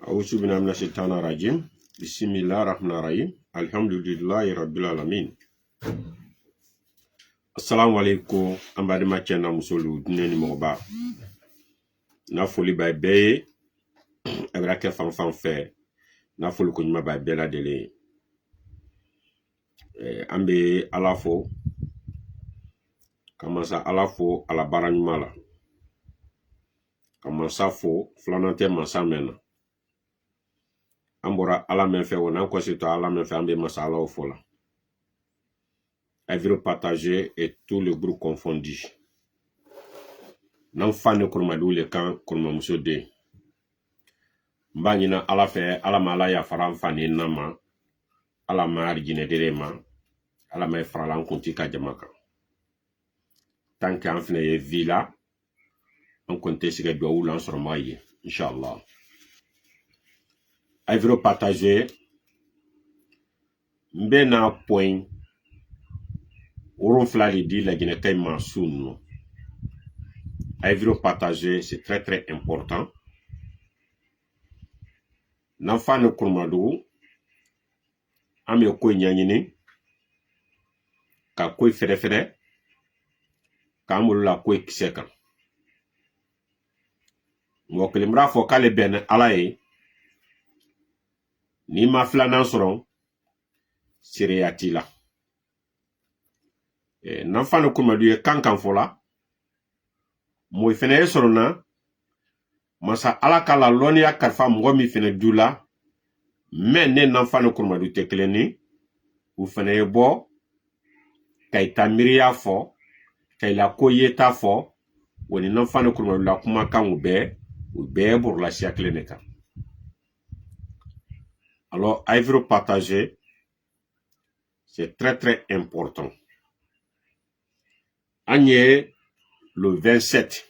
أعوذ بالله من الشيطان الرجيم بسم الله الرحمن الرحيم الحمد لله رب العالمين السلام عليكم أمبارح ما كنا مسؤول دنيا موبا نافولي باي بي أبراك فان في نافولي كنما باي بلا دلي أمبي ألافو كما سا ألافو على باران مالا كما سافو فلانتي مسامنا Ambora ala men fait on encore c'est ala men fait ambe masala au fola. Aviro partager et tout le groupe confondu. Nan fane kurmadu le kan kurma muso de. Mbanyina ala fe ala mala ya faram fane nama. Ala ma arjine derema. Ala ma fralan kunti ka jamaka. Tant qu'en fine ye villa on compte sur do ou lan sur maye inshallah. Aviro partager mbena point Oron flali dit la Guinée Mansoun. Aviro partager, c'est très très important. N'enfant ne kurmadou, ame ko nyanyini, ka koy fere, ka amul la koy kiseka. Moklimra fo kale ben alaye, ni ma flanan soron, sireyatila. N'enfant ne kurmadou kankan fola, mo fene sorona masa alakala lonia karfa mgomi fene dula men ne n'enfant kurmadu tekleni u fene bo kay tamiriya fo kay la koyeta fo woni n'enfant kurmadu la kuma kan u be pour la siakleneka. Alors Aviro partager c'est très très important. Agné le 27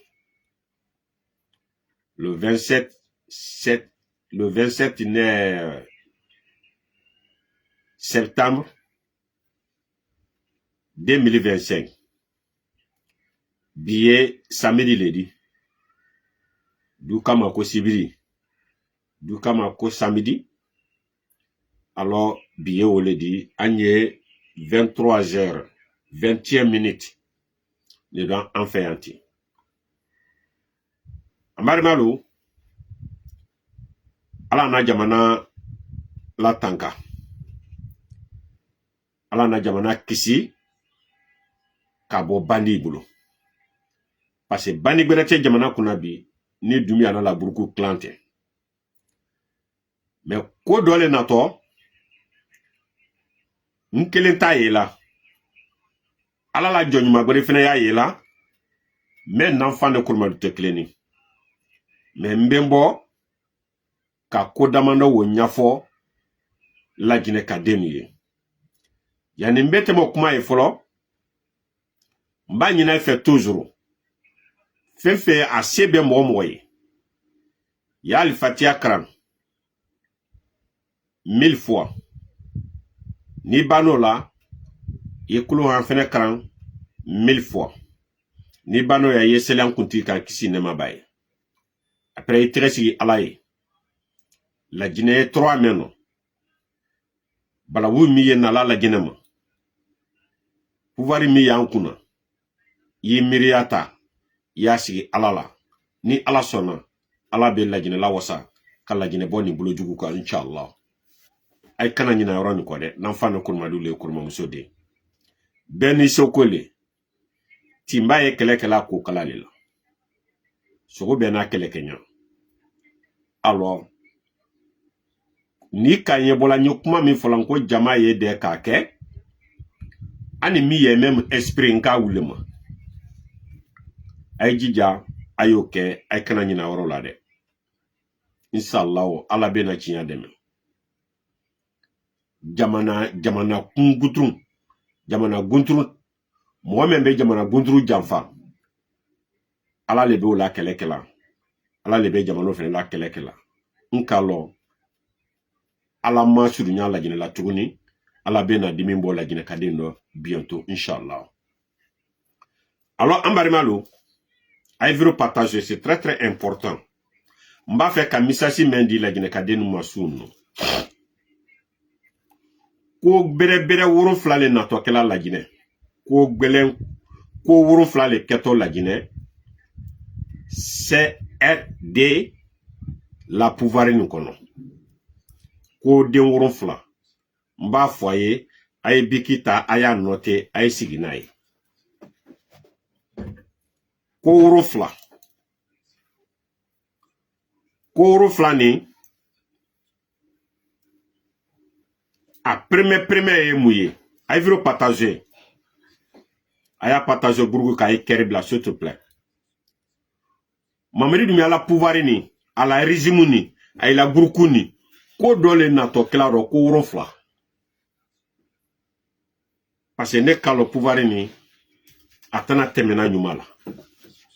septembre 2025 billet samedi ledi du kama ko sibiri du kama ko samedi alors billet au ledi agné 23h 20e minute ne doit en faire anti. Amari malu ala na jamana la tanka ala na jamana kisi kabo bandi bulu parce que bandi gbelete jamana kunabi ni dumi ana la burku klante mais ko dole na to nkelenta yela ala la jonjuma gore fina ya yela mais n'enfant de kurma du tekleni mais mbembo ka kodamando wo nyafo la Guinée ka deniye yani mbete mo kuma e folo mba nyina fait toujours fefe a sebe mo moye ya al fatia kran 1000 fois ni banola yekulu han fene kran 1000 fois ni bano ya yeselan kunti ka kisi ne mabaye. Après il tresi alaye la Guinée 3 meno bala wu mi yena la Guinée ma pouvoir mi yankuna yi miriata yasi alala ni ala sona ala be la Guinée la wasa kala Guinée boni bulo jugu ko inshallah ay kana nyina yoroni ko de nan fana kurma dule kurma musode beni sokole timbaye kelekela ko kala lela sogo bena kelekenya. Alors ni kanye bola nyukuma mi folanko jama ye de kake ani mi ye même esprit nka wulema ay jija ayoke ay kana nyina woro la de inshallah ala bena chinya deme jamana kungutun jamana guntru mo membe jamana guntru jamfa ala lebe o la kelekela ala lebe jamano fene la kelekela nkalo ala ma surunya la Guinée la tuguni ala bena dimimbo la Guinée kadendo bientôt inshallah. Alors ambari malu Aviro partager c'est très très important Mba fe ka misasi mendi la jine ka denu masunu. Ko bere bere wurun flale na to kela la jine. Ko gbelen ko wurun flale keto la jine. CRD la pouvoir nous kono. Ko den wurun fla. Mba foye ay bikita aya note ay siginaye. Ko wurun fla. Ko wurun fla ni a premier mouillé. Ay viro partager. Aya partager groupe ka ay keribla s'il te plaît. Mamadi dumi ala pouvoir ni ala régime ni ay la groupe ni ko dole na to claro ko wurun fla. Parce que ne kalo pouvoir ni atana temena nyumala.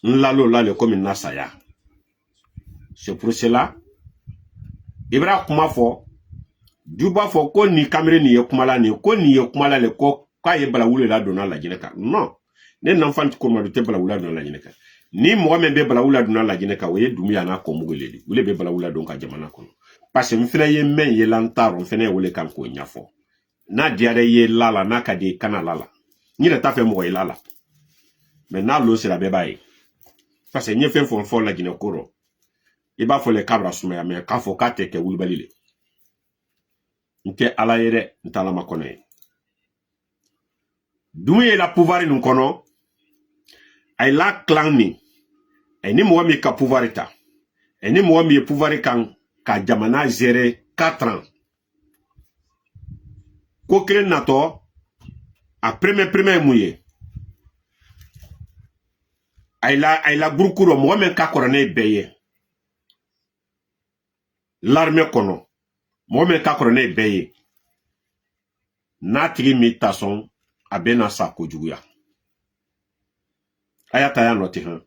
Nlalo lale comme nasaya. C'est pour cela Ibra kuma fo Duba fo ko ni kamere ni ye kumala ni ko ni ye kumala le ko ka ye bala wule la dona la jineka. Non. Ne n'enfant ko ma te bala wula dona la jineka. Ni mo men be bala wula dona la jineka we dumia na ko muguleli. Wule be bala wula don ka jamana kono. Parce que mfina ye men ye lantaro mfina wule kan ko nyafo. Na diare ye lala na ka de kana lala. Ni le ta fe mo ye lala. Mais na lo sera bebaye. Parce que ni fe fo la jineka koro. Iba fo le kabra sumaya me ka fo ka te ke wulbalile. Nke ala yere ntala makone. Douye la pouvoir nous kono. Ay la clan ni. Ay ni mwami ka pouvoir ta. Ay ni mwami pouvoir kan ka jamana gere 4 ans. Ko kren nato a premier mouye. Ay la burkuro mwami ka korone beye. L'armée kono. Mwame kakorone beye. Natri mitason abena sa kojuya. Ayata ya noti han.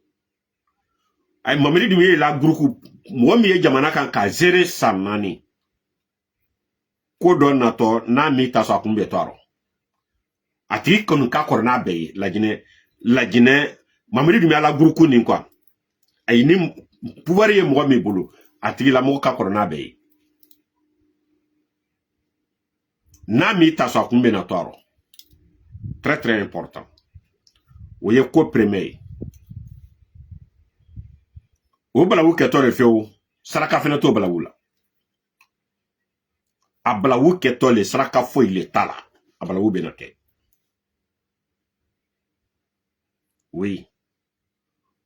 Ay mameli duye la gruku mwame ye jamana kan ka zere sanani. Kodo nato na mitaso akumbe toro. Atri konu kakorona beye. Lajine mameli duye la gruku ni kwa. Ay ni pouvoir ye mwame bulu. Atri la mwo kakorona beye. Nami taso akumbe na toro. Très très important. Oye ko premier. O bala wu ketore feu saraka fena to bala wula. A bala wu ketole saraka fo ile tala. A bala wu benake. Oui.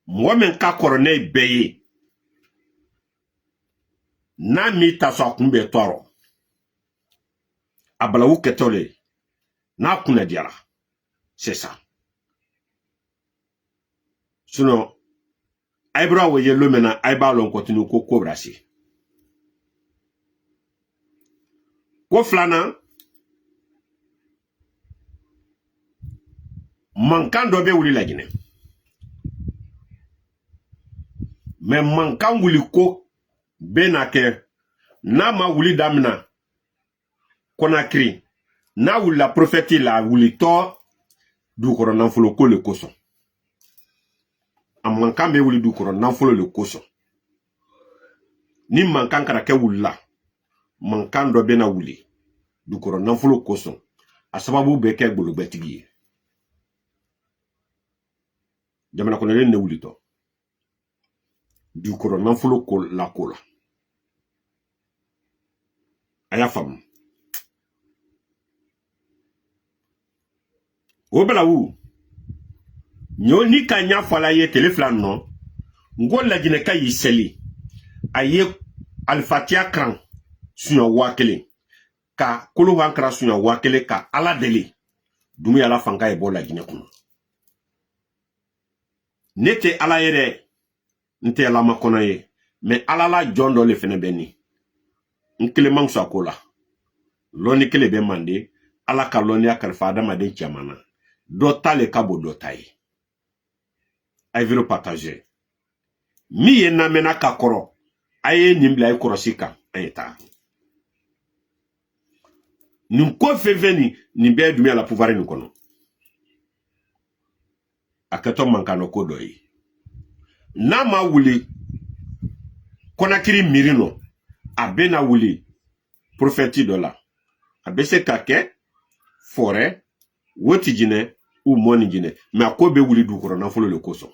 Moi men ka korone beye. Nami taso akumbe toro. Abala wu ketole na kuna diara. C'est ça. Sinon, aibra we ye lumena aiba lon continue ko kobrasi. Ko flana mankan do be wuli la Guinée. Mais mankan wuli ko benake na ma wuli damna Conakry na wuli la prophète la wuli to du koro nanfolo ko le koso. A mankan be wuli du koro nanfolo le koso. Ni mankan kara ke wuli la. Mankan do be na wuli du koro nanfolo koso. A sababu be ke gbolo betigi. Jamana kono ne wuli to. Du koro nanfolo ko la kola. Aya fam. Obala wu. Nyo ni kanya fala ye teleflan no. Ngo la Guinée ka yiseli. Aye alfatia kran sunya wakele. Ka kolo wankra sunya wakele ka ala deli. Dumi ala fanga e bo la Guinée kuno. Nete ala yere nte ala makona ye. Me ala la jondo le fene beni. Nkele mangso akola. Loni kele be mande. Ala ka loni akarfa adama de chamana. Dota le kabo dotaye. Ay viro partager. Mi ye namena kakoro. Aye nimbla ay korosika. Ayeta. Nunko feveni ni be dumi ala pouvoir ni kono. Akato mankano kodoi. Nama wuli Konakiri mirino a bena wuli prophète de la a bese kake forêt woti jine ou moni jine mais a ko be wuli du koro na folo le koso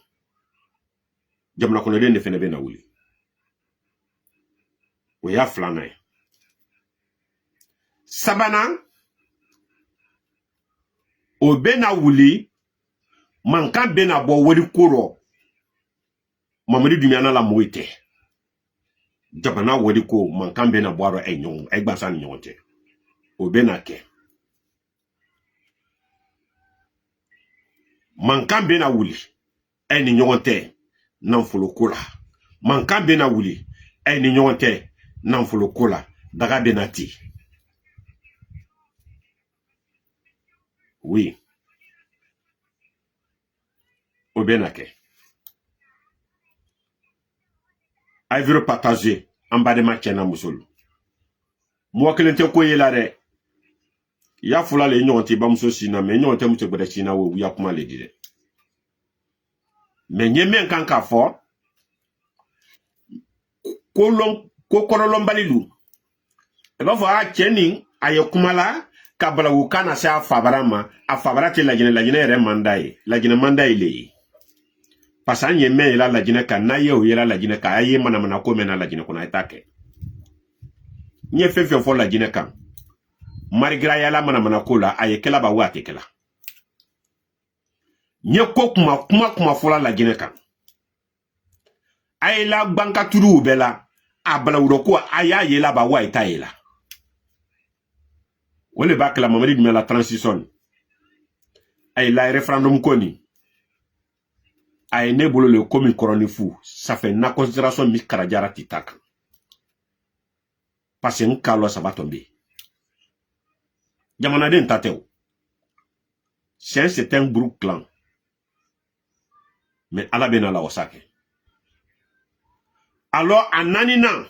jamna kono de ne fene bena wuli o ya flana sabana o bena wuli mankan bena bo wori koro mamadi dumiana la moite jabana wori ko mankan bena boaro e nyon e gbasa nyonte o bena ke mankan bena wuli e ni nyonte nan folo kola mankan bena wuli e ni nyonte nan folo kola daga bena ti oui o bena ke ay viro partager ambade ma chena musulu mo kelente ko yela re ya fula le nyonte ba muso sina me nyonte mu tegbe sina wo ya kuma le dire me nyemen kan ka fo ko korolon balilu e ba fo a cheni aye kuma la ka balawu kana sa fabarama a fabarate la jine re mandai la jine mandai le pasa nyeme la jine ka na ye o yela la jine ka aye mana ko mena la jine ko na itake nye fefe fo la jine kan marigra yala mana ko la aye kela ba wate kela nye ko kuma fola la jine kan aye la banka turu bela abala wuro ko aya yela ba wa ita yela wole ba kala mamadi de la transition aye la référendum koni aye ne bolo le komi koroni fu ça fait na considération mi karajara titak parce que nkalo ça va tomber jamana den tatew c'est un groupe clan mais ala bena la osake alors ananina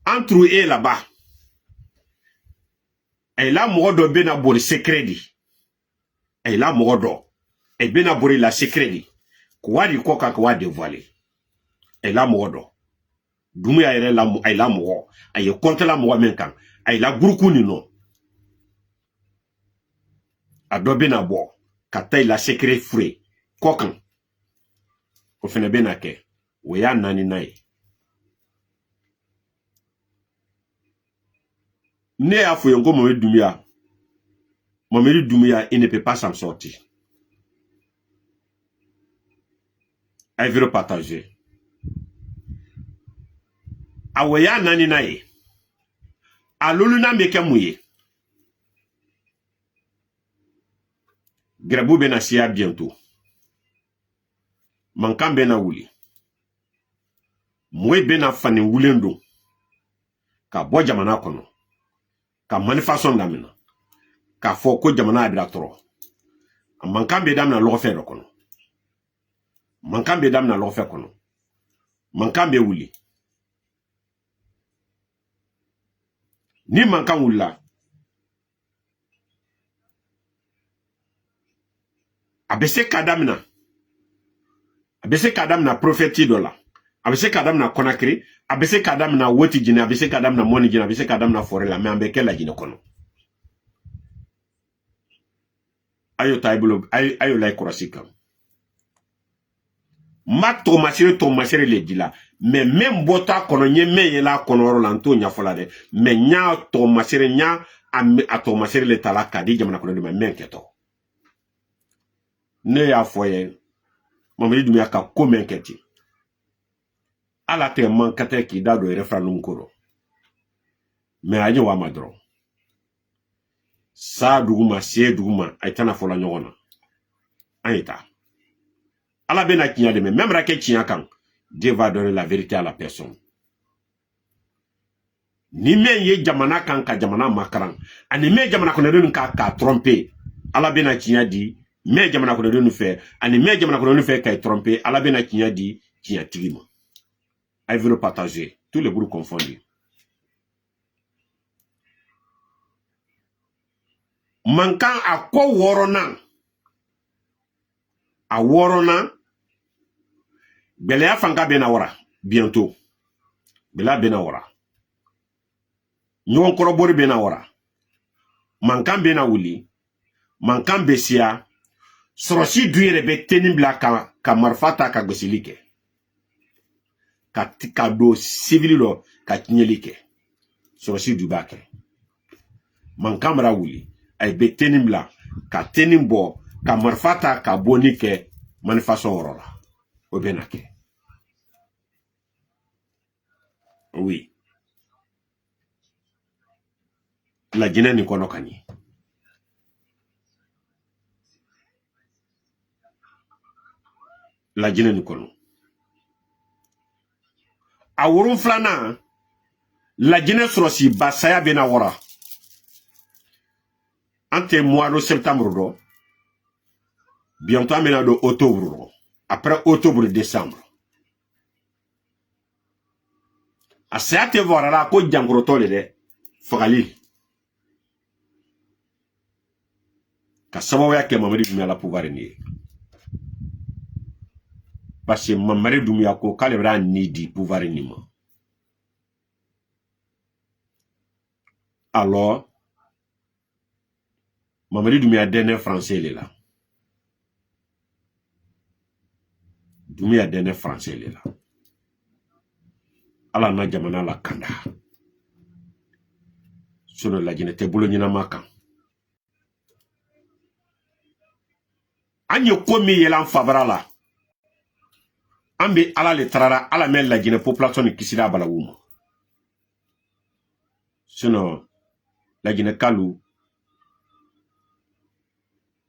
entre eux là-bas et là modo bena bori secret di et là modo et bena bori la secret di quoi di koka quoi dévoiler et là modo dumu ya ere la ay la mo ay contre la mo men kan ay la groupe ni non adobe na bo katay la secret free kokan ko fene benake we ya nani nay ne a fo yongo Mamadi Doumbouya il ne peut pas s'en sortir ay veut partager a we ya nani nay a lolu na meke muye Grabou bena siya bientôt mankan bena wuli mwe bena fani wulendo ka bo jamana kono ka manifestation damina ka fo ko jamana abira toro mankan be damna lo fe kono mankan be damna lo fe kono mankan be wuli ni mankan wula abese kadamna prophète dola abese kadamna Conakry abese kadamna woti jine abese kadamna moni jine abese kadamna forela me ambeke la jine kono ayo taibulo ayo lay korasika ma to masire le dila mais même bota kono nye me la kono ro lanto nya fola de mais nya to masire nya a to masire le tala kadi jamana kono de men keto ne ya foye Mamadi Doumbouya ka ko men keti ala te man kate ki da do référendum koro mais aje wa madro sa duguma se duguma ay tana fola nyogona ayita ala bena kinya de même rake kinya kan Dieu va donner la vérité à la personne ni men ye jamana kan ka jamana makaran ani men jamana ko ne ka tromper ala bena kinya di men jamana ko ne fait ani men jamana ko ne fait ka tromper ala bena kinya di kinya tigima ay veut partager tous les groupes confondus mankan a ko worona a worona Belea fanga bena wara bientôt bela bena wara nyon korobori bena wara mankan bena wuli mankan besia sorosi duire be tenim bla ka marfata ka gosilike ka do civil lo ka tinyelike sorosi dubake mankan mara wuli ay be tenim bla ka tenim bo ka marfata ka bonike manifesto orora o benake oui la Guinée ni kono kani la Guinée ni kono a woron flana la Guinée sorosi basaya bena wara entre mois de septembre do bientôt amena do octobre do après octobre décembre a sayate vorala ko jangrotole de fagali ka sababu yake Mamadi Doumbouya la pouvoir ni parce que Mamadi Doumbouya ko kale bra ni di pouvoir ni ma alors Mamadi Doumbouya dernier français il est là Doumbouya dernier français il est là ala na jamana la kanda sono la Guinée te bolo nyina maka anyo komi yelan fabrala ambe ala le trara ala mel la Guinée population ni kisira bala wuma sono la Guinée kalu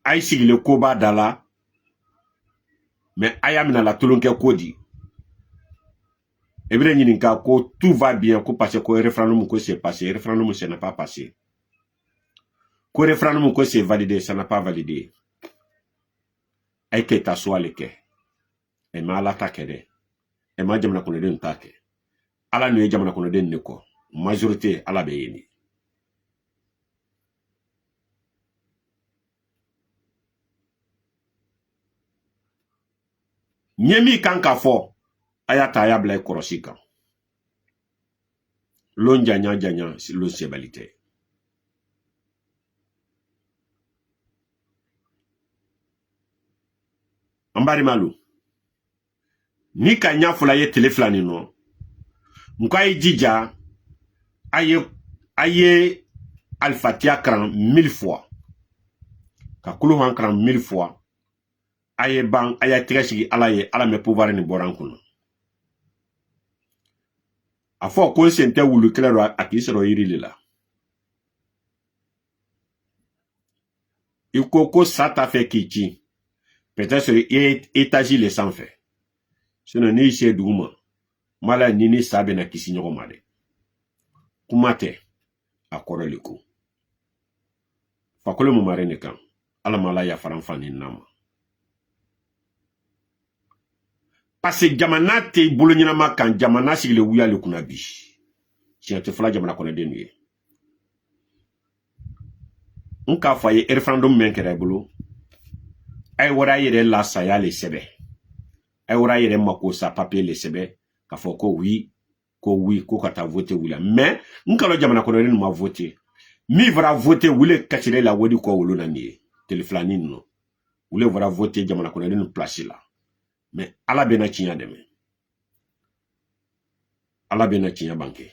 ay sigile koba dala mais ayamina la tolonke kodi ebre nyininka ko tout va bien ko parce que référendum ko s'est passé référendum ça n'a pas passé ko référendum ko c'est validé ça n'a pas validé ay ke ta so aleke e ma la takede e ma jamna ko den take ala no jamna ko den ne ko majorité ala be yini nyemi kanka fo ayata ya bla korosika lo janya si lo sebalité ambari malu ni kanya fula ye teleflani no nkwai jija aye alfatia kran 1000 fois ka kulu han kran 1000 fois aye bang aya tigashigi ala me pouvoir ni borankuna afo ko sente wulu klero akisero yirili la ko sata fe kichi peut-être étagi les sans fait sinon ni chez duma mala nini sabe na kisi nyogo made kumate akoro liku fakole mu mare ne kan ala mala ya faranfani nama parce que jamana te bolo nyinama kan jamana sigile wuya le kuna bi ci fala jamana ko ne denuye nka faye referendum men kere bolo ay wara yere la saya le sebe ay wara yere mako sa papier le sebe ka fo ko oui ko kata voter wula mais nka lo jamana ko ne ma voter mi vra voter wule katire la wodi ko wulu na ni teleflani no wule vra voter jamana ko ne place la mais ala bena chinya deme ala bena chinya banke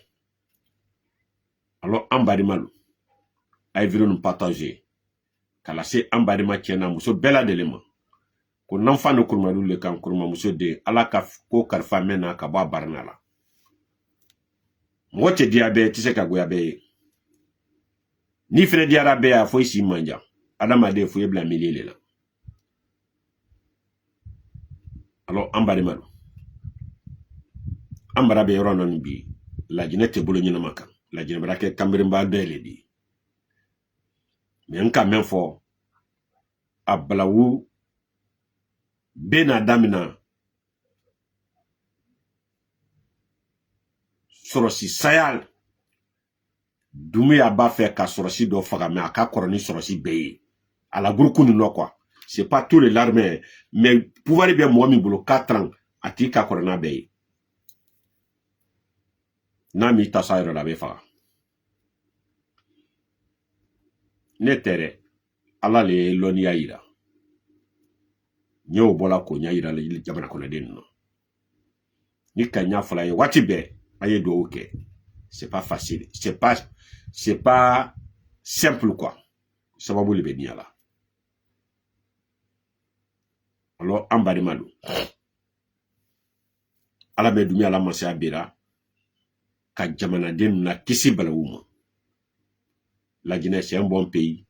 alors ambari malu ay viro nous partager kala se ambari ma chiena muso bela delema ko nanfa no kurma le kan kurma muso de ala ka ko karfa mena ka ba barnala mote diabe tise ka goyabe ni fere diarabe a fo isi manja adama de fo yebla milile la alors ambari malu ambara be yoro non bi la Guinée te bolo nyina maka la Guinée brake kambrimba dele di mais nka men fo ablawu bena damina sorosi sayal Doumbouya ba fe ka sorosi do faga me aka koroni sorosi beye ala groupe ni no quoi c'est pas tout l'armée, mais pouvoir bien moi mi bolo 4 ans ati ka corona bay na mi ta sa la be fa ne tere ala le loni aira nyo bola ko nya ira le jamana ko na den no ni kanya fala ye wati be aye do oke c'est pas facile, c'est pas simple quoi, sababu le be niala. Alors ambari malu ala be dumi ala masa bira ka jamana den na kisi balawuma. La Guinée c'est un bon pays,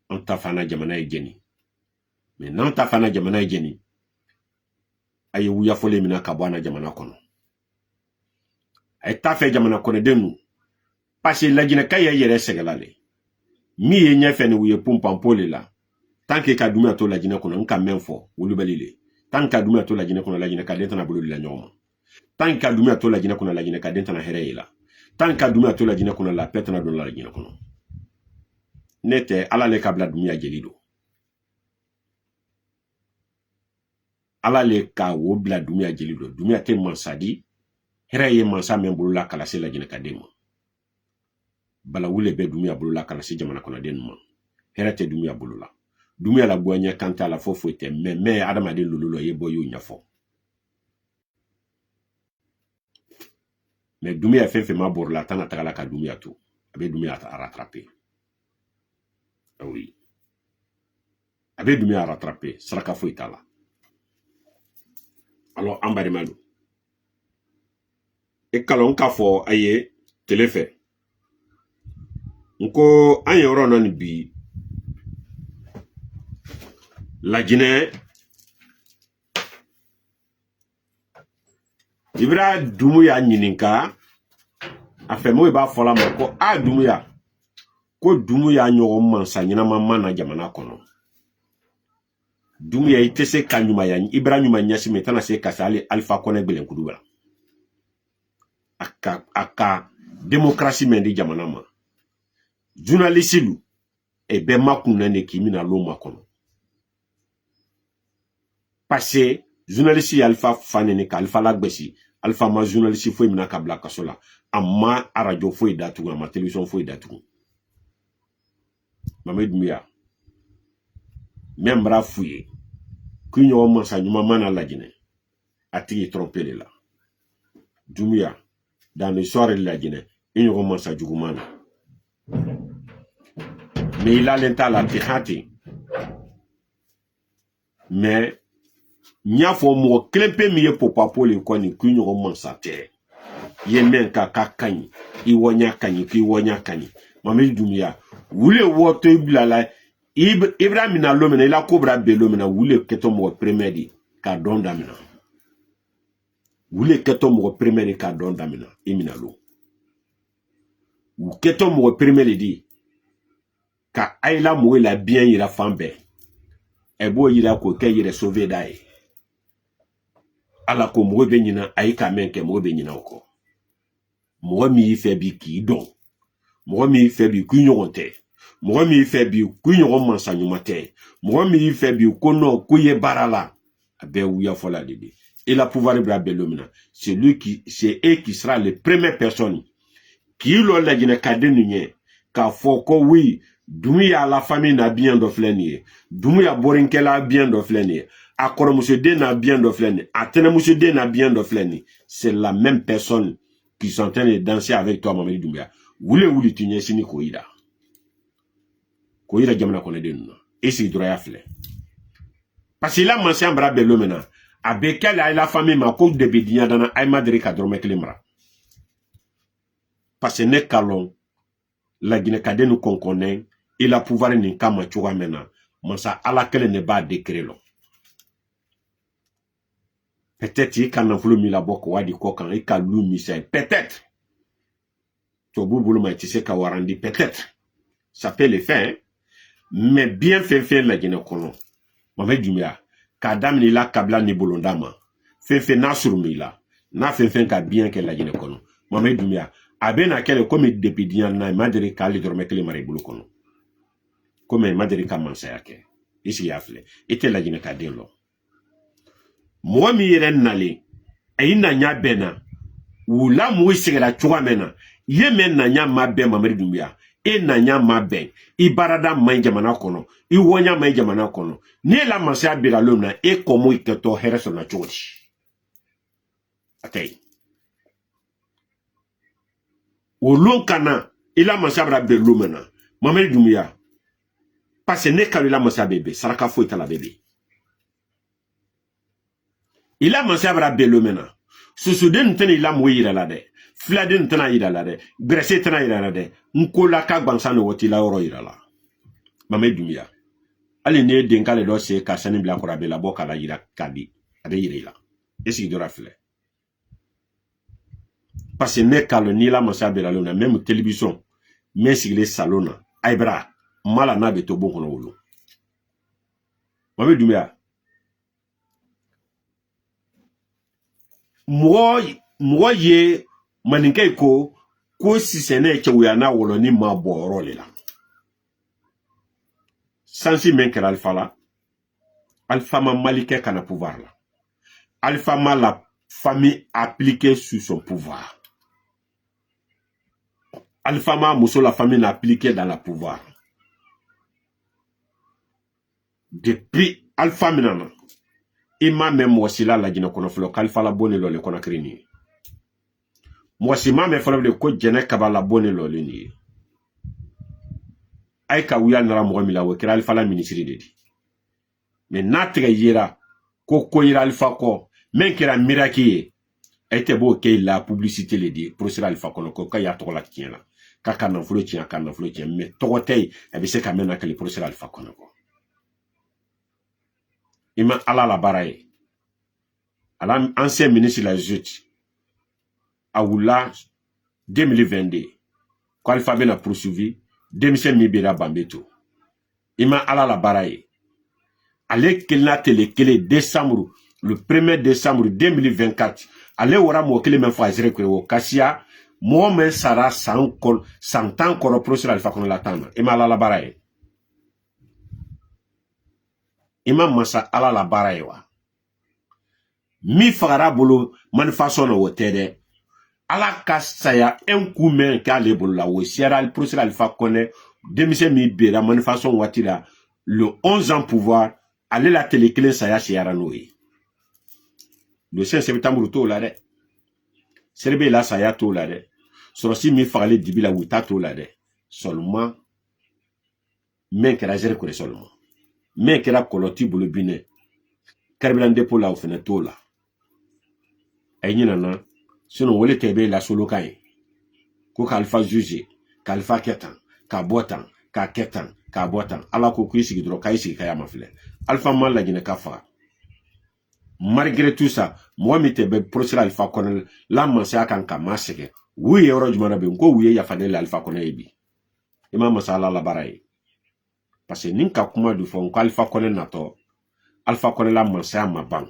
on ta fana jamana e jeni, mais non ta fana jamana e jeni aye wuya fole mina ka bwana jamana kono ay ta fe jamana kono denu parce que la Guinée kay yere segalale mi ye nya fe ni wuye pumpan pole la tant que ka dumi ato la Guinée kono nka menfo wulu balile tant que dumi ato la Guinée kono la Guinée ka dentana bulu la nyoma tant que dumi ato la Guinée kono la Guinée ka dentana hereyela tant que dumi ato la Guinée kono la petana don la Guinée kono nete ala le kabla dumi a jelido ala le ka wobla dumi a jelido dumi a te mansadi hereye mansa men bulu la kala se la Guinée ka demo bala wule be dumi a bulu la kala se jamana kono denma herete dumi a bulu la dumi a la boanya kanta la fofo ete mais adama de lululo ye boyo nyafo mais dumi a fait ma borla tana tagala ka dumi a tout abe dumi a rattraper. Ah oui. Abe dumi a rattraper saraka fo itala. Alors ambari malu e kalon ka fo aye telefe nko anye oro ni bi la Guinée ibra dumuya nyininka afemo ba fola mako a dumuya ko dumuya nyogo mansa nyina mama na jamana kono dumuya itese kanyuma ya ibra nyuma nyasi metana se kasali alpha kone gbelen kudubala aka démocratie mendi jamana ma journaliste lu e be makuna ne kimina lo makono passé journaliste alpha fanene ka alpha lagbesi alpha ma journaliste fo mina ka bla kasola amma radio fo idatu ma télévision fo idatu Mamadou Mia même bra fouye kunyo mansa nyuma mana la Guinée ati tromper là Dumia dans l'histoire de la Guinée il commence à jugumana mais il a l'enta la tihati mais nya fo mo klempe miye popa pole ko ni kunyo commence à te yemen ka kanyi iwonya kanyi ki wonya kanyi Mamadou Dumia wule woto iblala Ibrahim na lomena ila kobra belomena wule keto mo premieri ka donda mina wule keto mo premieri ka donda mina imina lo keto mo premieri di ka aila mo la bien ira fambe ebo ira ko ke ira sauver dai ala ko mo be nyina ai ka men ke mo be nyina ko mo mi fe bi ki don mo mi fe bi ku nyoronte mo mi fe bi ku nyoron mansa nyumate mo mi fe bi ko no ku ye barala abe wuya fola dede et la pouvoir bra belomina c'est lui qui sera le première personne qui lo la Guinée ka denunye ka foko oui Dumia la famille na bien do fleni Dumia borinkela bien do fleni akoro monsieur de na bien do fleni atene monsieur de na bien do fleni c'est la même personne qui sont en train de danser avec toi Mamadou Doumbia wule tunye sini koida jamana kone denuna esi droya fle parce que la mansian bra belomena abekele ay la famille ma ko de bidinya dana ay madri ka drome klimra parce que ne kalon la Guinée kadenu konkone il a pouvoir ni kama chuga mena mansa ala kele ne ba décret lo peut-être il kan fulu mi la boko wadi ko kan il ka lu mi c'est peut-être to bubulu ma tise ka warandi peut-être ça peut le faire mais bien fait la Guinée kono Mamadou Doumbia ka damni la kabla ni bolondama fait na surmila na fait ka bien que la Guinée kono Mamadou Doumbia abena kele comme depuis dian na madri kali dorme kele mare bulu kono comme madri ka mansa yake isi yafle ite la jine ka den lo mo mi yere nale ay na nya bena wula mo sigara chwa mena ye men na nya mabbe Mamadi Doumbouya e na nya mabbe ibarada man jamana kono I wonya man jamana kono ni la mansa bira lomna e komo iketo hereso na chodi atay o lon kana ila mansa bra be lomna Mamadi Doumbouya parce ne kalula mansa bebe saraka fo itala bebe ila mansa bra be lomna susuden tene ila mo yira la de fladen tena yira la de gresse tena yira la de nkola ka gbansa no woti la oro yira la Mamadi Doumbouya ali ne denkale do se ka sani bla korabe la boka la yira kadi ade yira la esi do rafle parce ne kalo ni la mansa be la lona même télévision mais sigile salona aibra mala na be to bon kono wolo Mamadi Doumbouya mo ye maninkai ko si sene chewya na wolo ni ma boro le la sansi men kera Alpha ma malike kana pouvoir là Alpha ma la famille appliquée sous son pouvoir Alpha ma muso la famille n'a appliqué dans la pouvoir depuis Alpha minana ima même wasila la jina kono flo Alpha la bonne lo le kona krini mwasima me folo de ko jene kabala bonne lo le ni ay ka wuya nara mo mi la wo kira Alpha la ministre de di mais natre yira ko yira Alpha ko men kira miraki était beau que la publicité le dit pour cela Alpha kono ko ka ya to la tien la ka kana flo tien mais to tay e be se ka mena que le pour cela Alpha kono ko ima ala la baraye ala ancien ministre la justice Aoula 2022 ko Alpha bena poursuivi 2005 mibira bambeto ima ala la baraye ale kelna tele kele décembre le 1er décembre 2024 ale wara mo kele men fa zere ko kasia mo men sara 100 ans ko procès Alpha kono la tana ima ala la baraye ima masa ala la baraye wa mi fagara bolo manifestation no wotede ala kasaya un coup men ka le bolo la wo sera le procès Alpha kono demise mi bera manifestation watira le 11 ans pouvoir aller la télé clé saya siara noé le 5 septembre to la de serbe la saya to la de sorosi mi fagale dibila wuta to la de seulement men kera jere ko seulement men kera koloti bolo bine karbilande pour la ofene to la ay nyina na sinon wole tebe la solo kay ko Alpha juge Alpha ketan ka botan ka ketan ka botan ala ko ku sigi dro kay sigi kaya mafle Alpha mal la gine kafa malgré tout ça moi mi tebe procès Alpha kono la mansa kan ka maseke oui euro jumana be ko oui ya fadel Alpha kono ebi imam masala la baray parce que ninka kuma du fon ko Alpha kono nato Alpha kono la mansa ma bang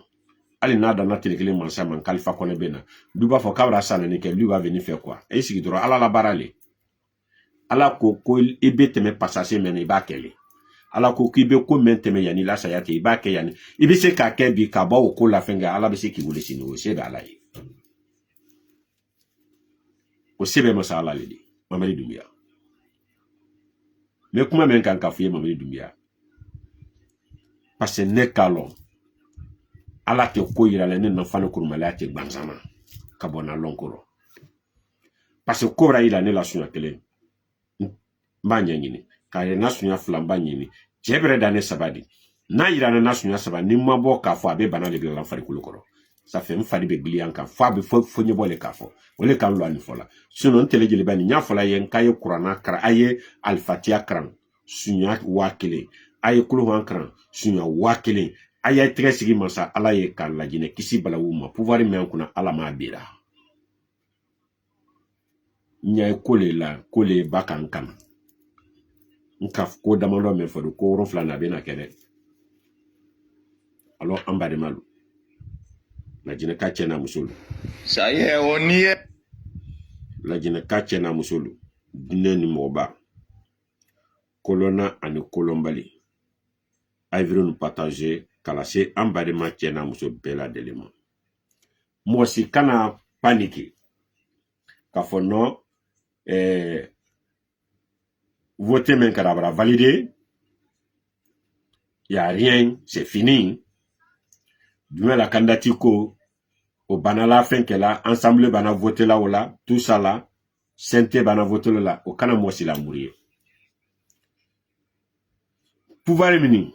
ali na da na telekele mansa man Alpha kono bena du ba fo kabra sana ni ke lui va venir faire quoi et sigi dro ala la barale ala ko ibe teme passer men iba kele ala ko kibe ko men teme yani la sayate iba ke yani ibe se ka ke bi ka ba ko la fenga ala be se ki wole sini o se ba ala yi o se be masala le di Mamadi Doumbouya me kuma men kan ka fuye Mamadi Doumbouya parce ne kalo ala te ko yira le ne na fane kurumala te gbanzama ka bona lonkoro parce que kobra ila ne la sunya kele mba nyini ka ye na sunya flamba nyini jebre dane sabadi na yira na sunya sabadi ni mabo ka fo abe bana le la fari kulukoro ça fait un fari be bilian ka fo abe fo nye bole ka fo wole kan lo ani fola sinon tele jeli bani nya fola yen kaye qur'ana kra aye al-fatiha kran sunya wakile aye kuluhan kran sunya wakile aye tresigi masa ala ye kan la jine kisi balawuma pouvoir men kuna ala ma bira nya kole bakan kan nkaf ko damando me fodo ko ronfla na bena kene alors ambade malu la jine ka chena musulu saye onie la jine ka chena musulu dine ni moba kolona ani kolombali aïe nous partager kalase ambarema tiena muso bela d'éléments. Moi aussi kana paniquer ka fo non voter men karabra validé, il y a rien, c'est fini. Demain la candidature au banala fin qu'elle a ensemble bana voter là ou là, tout ça là, synthé bana voter là, au kana moi si la mourir. Pouvoir mini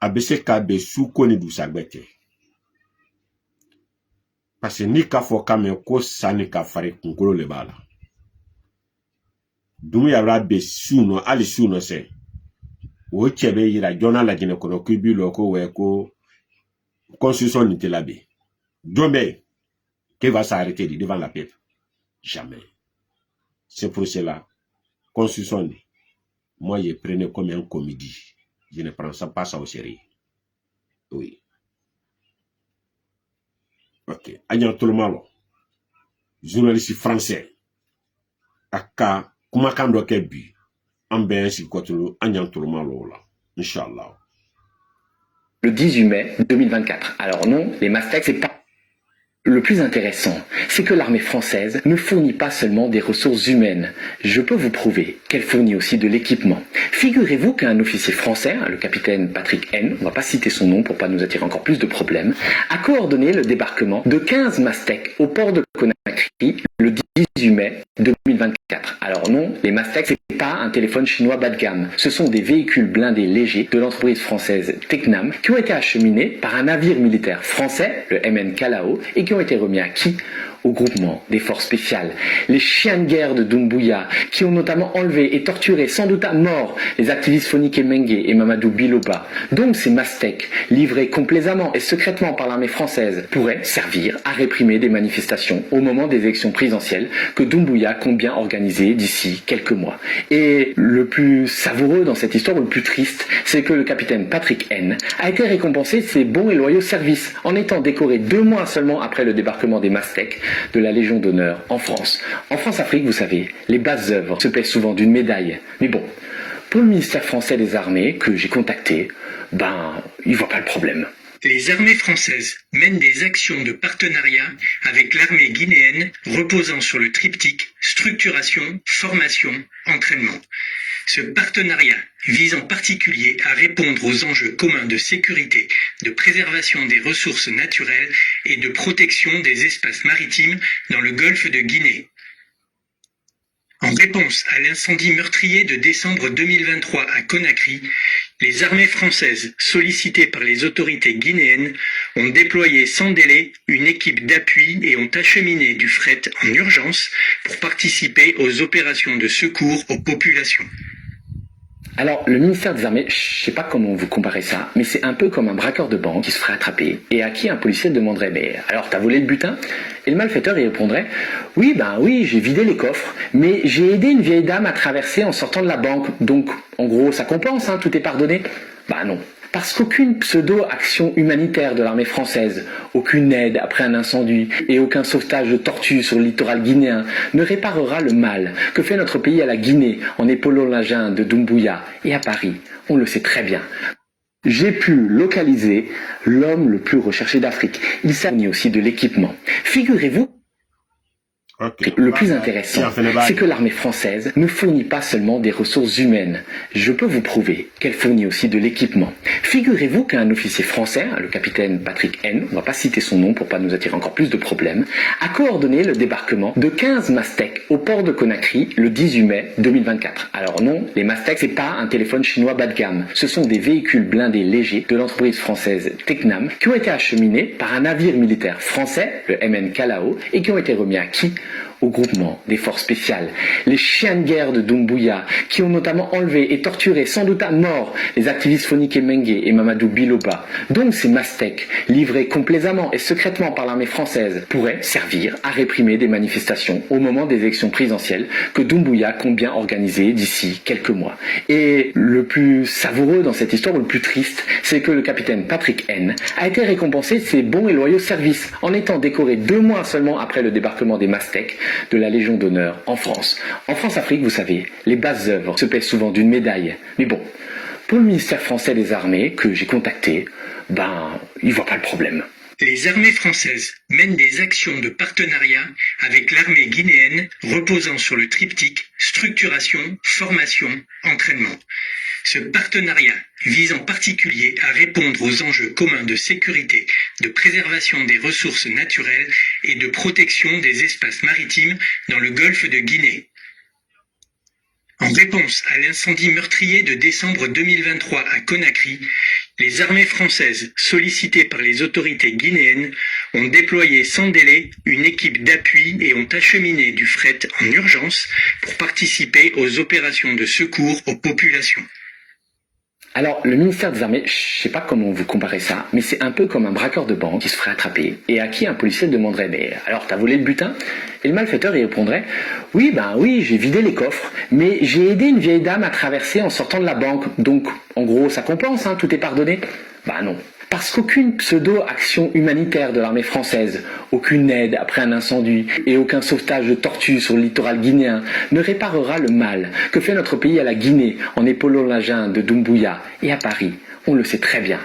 abese ka be sous koni du sagbete. Parce que ni ka fo kame ko sani ka fare kunkolo le bala. Dumi yabra be sous no ali sous no se. O chebe yira jona la gine kono kubi loko we ko constitution ni telabe. Dombe qui va s'arrêter devant la peuple? Jamais. C'est pour cela constitution, moi je prenais comme un comédie. Je ne prends ça pas ça au sérieux. Oui. Ok. Agnan tout le monde, journaliste français, aka kumakando kebi, ambe si kotulu agnan tout le monde là. Inch'Allah. Le 18 mai 2024. Alors non, les Mastex, c'est pas... Le plus intéressant, c'est que l'armée française ne fournit pas seulement des ressources humaines. Je peux vous prouver qu'elle fournit aussi de l'équipement. Figurez-vous qu'un officier français, le capitaine Patrick N, on va pas citer son nom pour pas nous attirer encore plus de problèmes, a coordonné le débarquement de 15 Mastex au port de Conakry le 18 mai 2024. Alors non, les Mastex, c'est pas un téléphone chinois bas de gamme. Ce sont des véhicules blindés légers de l'entreprise française Tecnam qui ont été acheminés par un navire militaire français, le MN Kalao, et qui ont été remis à qui? Au groupement des forces spéciales, les chiens de guerre de Doumbouya, qui ont notamment enlevé et torturé, sans doute à mort, les activistes Fonike Mengue et Mamadou Biloba. Donc ces Mastecs, livrés complaisamment et secrètement par l'armée française, pourraient servir à réprimer des manifestations au moment des élections présidentielles que Doumbouya compte bien organiser d'ici quelques mois. Et le plus savoureux dans cette histoire, ou le plus triste, c'est que le capitaine Patrick N a été récompensé de ses bons et loyaux services en étant décoré 2 mois seulement après le débarquement des Mastecs de la Légion d'honneur en France. En France-Afrique, vous savez, les basses œuvres se paient souvent d'une médaille. Mais bon, pour le ministère français des Armées, que j'ai contacté, il voit pas le problème. Les armées françaises mènent des actions de partenariat avec l'armée guinéenne reposant sur le triptyque structuration, formation, entraînement. Ce partenariat vise en particulier à répondre aux enjeux communs de sécurité, de préservation des ressources naturelles et de protection des espaces maritimes dans le golfe de Guinée. En réponse à l'incendie meurtrier de décembre 2023 à Conakry, les armées françaises, sollicitées par les autorités guinéennes, ont déployé sans délai une équipe d'appui et ont acheminé du fret en urgence pour participer aux opérations de secours aux populations. Alors, le ministère des Armées, je sais pas comment vous comparez ça, mais c'est un peu comme un braqueur de banque qui se ferait attraper et à qui un policier demanderait « Mais alors, t'as volé le butin ?» Et le malfaiteur, il répondrait « Oui, oui, j'ai vidé les coffres, mais j'ai aidé une vieille dame à traverser en sortant de la banque, donc en gros, ça compense, tout est pardonné. » Non. Parce qu'aucune pseudo-action humanitaire de l'armée française, aucune aide après un incendie et aucun sauvetage de tortues sur le littoral guinéen ne réparera le mal que fait notre pays à la Guinée en épaulant la junte de Doumbouya et à Paris. On le sait très bien. J'ai pu localiser l'homme le plus recherché d'Afrique. Il s'agit aussi de l'équipement. Figurez-vous. Okay. Le plus intéressant, c'est que l'armée française ne fournit pas seulement des ressources humaines. Je peux vous prouver qu'elle fournit aussi de l'équipement. Figurez-vous qu'un officier français, le capitaine Patrick N, on va pas citer son nom pour pas nous attirer encore plus de problèmes, a coordonné le débarquement de 15 Mastecs au port de Conakry le 18 mai 2024. Alors non, les Mastecs, c'est pas un téléphone chinois bas de gamme. Ce sont des véhicules blindés légers de l'entreprise française Tecnam qui ont été acheminés par un navire militaire français, le MN Kalao, et qui ont été remis à qui? Au groupement des forces spéciales, les chiens de guerre de Doumbouya, qui ont notamment enlevé et torturé, sans doute à mort, les activistes Fonike Mengue et Mamadou Biloba. Donc ces Mastecs, livrés complaisamment et secrètement par l'armée française, pourraient servir à réprimer des manifestations au moment des élections présidentielles que Doumbouya compte bien organiser d'ici quelques mois. Et le plus savoureux dans cette histoire, ou le plus triste, c'est que le capitaine Patrick N a été récompensé de ses bons et loyaux services en étant décoré 2 mois seulement après le débarquement des Mastecs de la Légion d'honneur en France. En France-Afrique, vous savez, les basses œuvres se paient souvent d'une médaille. Mais bon, Pour le ministère français des Armées, que j'ai contacté, il voit pas le problème. Les armées françaises mènent des actions de partenariat avec l'armée guinéenne reposant sur le triptyque structuration, formation, entraînement. Ce partenariat vise en particulier à répondre aux enjeux communs de sécurité, de préservation des ressources naturelles et de protection des espaces maritimes dans le golfe de Guinée. En réponse à l'incendie meurtrier de décembre 2023 à Conakry, les armées françaises, sollicitées par les autorités guinéennes, ont déployé sans délai une équipe d'appui et ont acheminé du fret en urgence pour participer aux opérations de secours aux populations. Alors, le ministère des Armées, je sais pas comment vous comparez ça, mais c'est un peu comme un braqueur de banque qui se ferait attraper et à qui un policier demanderait « Mais alors, t'as volé le butin ?» Et le malfaiteur y répondrait « Oui, j'ai vidé les coffres, mais j'ai aidé une vieille dame à traverser en sortant de la banque, donc en gros, ça compense, hein, tout est pardonné. » Non. Parce qu'aucune pseudo-action humanitaire de l'armée française, aucune aide après un incendie et aucun sauvetage de tortues sur le littoral guinéen ne réparera le mal que fait notre pays à la Guinée en épaulant la junte de Doumbouya et à Paris. On le sait très bien.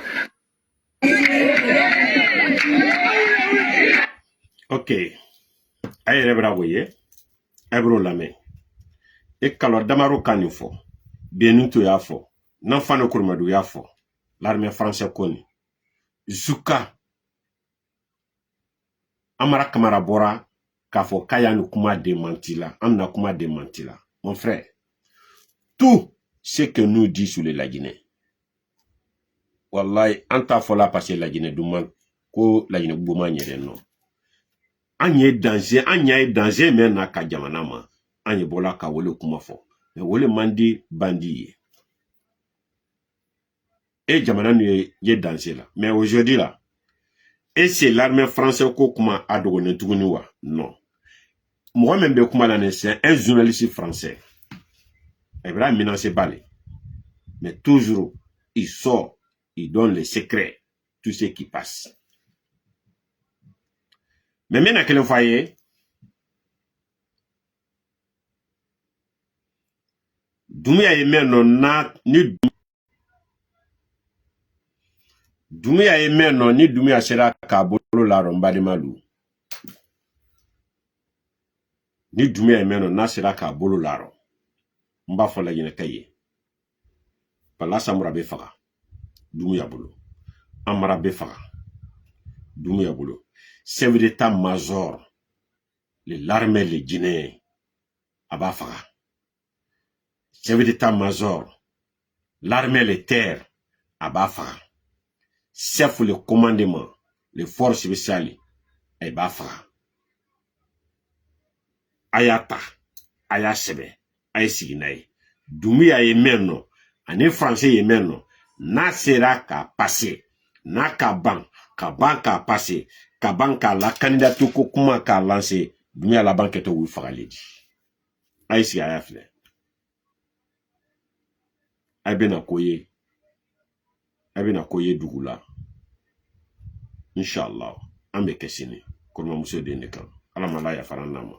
Ok. Aïe, bravoye. Ebro lame. Et kalor damaro kanifo. Bienuto yafo. N'enfano kurmadu yafo. L'armée française koni. Zuka Amara Kamara Bora Kafo Kaya Nukuma démantila, Amna Kuma démantila. Mon frère, tout ce que nous dit sur la Guinée, Wallahi, anta fola passer la Guinée Douman, ko la Guinée Bouma nyere non. Anye danger, men na ka jamanama. Anye bola ka wole kuma fo. Mais wole mandi bandi. Et jamana ye danger là. Mais aujourd'hui là, et c'est l'armée française qui a adoré tout nous. Non. Moi-même, c'est un journaliste français. Il va menacer balai. Mais toujours, il sort, il donne les secrets, tout ce qui passe. Mais maintenant, quel foyer, Doumbouya est maintenant ni Doumbouya est maintenant ni Doumbouya sera kabolo la romba de malou. Ni Doumbouya est maintenant na sera kabolo la rom. Mba fola yene kaye. Pala samura be faga. Doumbouya bolo. Amara be faga. Doumbouya bolo. Chef d'état-major. L'armée les Guinéens. Aba faga. Chef d'état-major. L'armée les terres. Aba faga. Chef le commandement. Les forces spéciales. Aba faga. Ayata. Aya sebe. Aya siginaye. Doumbouya ye menno. Ane français ye menno. Na sera ka passé. Na ka ban ka passé. Ka ban ka la candidature ko kuma ka lancé. Doumbouya la banque to wu fagaledi. Aya si aya fle. Aya bena koye. Aya bena koye dugula. Inshallah. Ambe kesini. Kurma muso de nekan. Ala malaya faranama.